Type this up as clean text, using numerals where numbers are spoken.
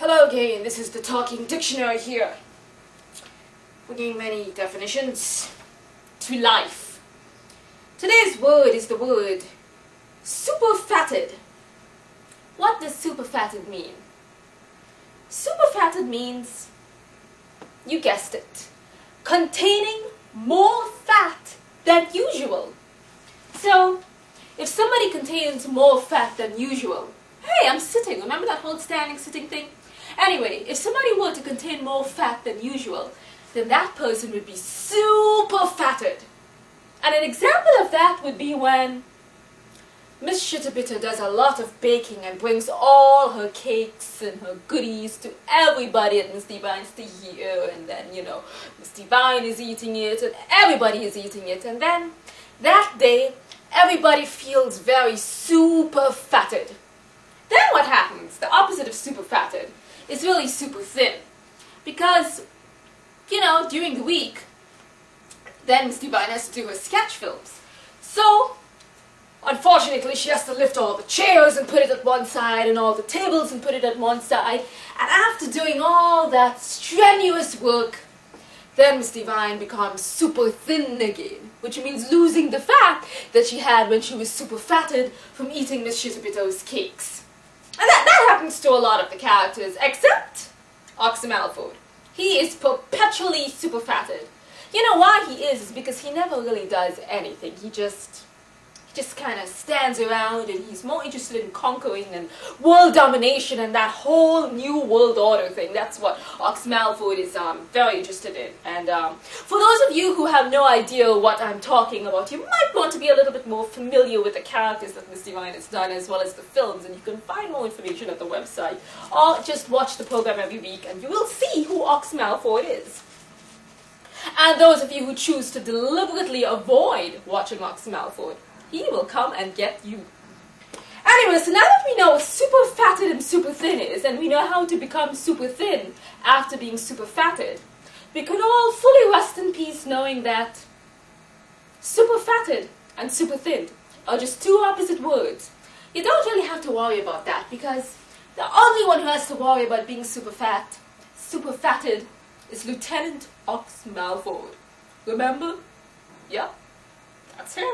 Hello again, this is the Talking Dictionary here. We're giving many definitions to life. Today's word is the word superfatted. What does superfatted mean? Superfatted means, you guessed it, containing more fat than usual. So, if somebody contains more fat than usual, hey, I'm sitting, remember that whole standing sitting thing? Anyway, if somebody were to contain more fat than usual, then that person would be super fatted. And an example of that would be when Miss Shitterbitter does a lot of baking and brings all her cakes and her goodies to everybody at Miss Divine's to hear, and then, Miss Divine is eating it and everybody is eating it, and then that day everybody feels very super fatted. Then what happens? The opposite of super fatted is really super thin. Because, during the week, then Miss Divine has to do her sketch films. So, unfortunately, she has to lift all the chairs and put it at one side and all the tables and put it at one side. And after doing all that strenuous work, then Miss Divine becomes super thin again, which means losing the fat that she had when she was super fatted from eating Miss Shitterbitter's cakes. And that happens to a lot of the characters, except Oxymalfoy. He is perpetually super fatted. You know why he is because he never really does anything. He just kind of stands around, and he's more interested in conquering and world domination and that whole new world order thing. That's what Oxymalfoy is very interested in. And for those of you who have no idea what I'm talking about, you might want to be a little bit more familiar with the characters that Miss Divine has done, as well as the films, and you can find more information at the website, or just watch the program every week and you will see who Oxymalfoy is. And those of you who choose to deliberately avoid watching Oxymalfoy, he will come and get you. Anyway, so now that we know what super fatted and super thin is, and we know how to become super thin after being super fatted, we can all fully rest in peace knowing that super fatted and super thin are just two opposite words. You don't really have to worry about that, because the only one who has to worry about being super fatted, is Lieutenant Oxymalfoy. Remember? Yeah, that's him.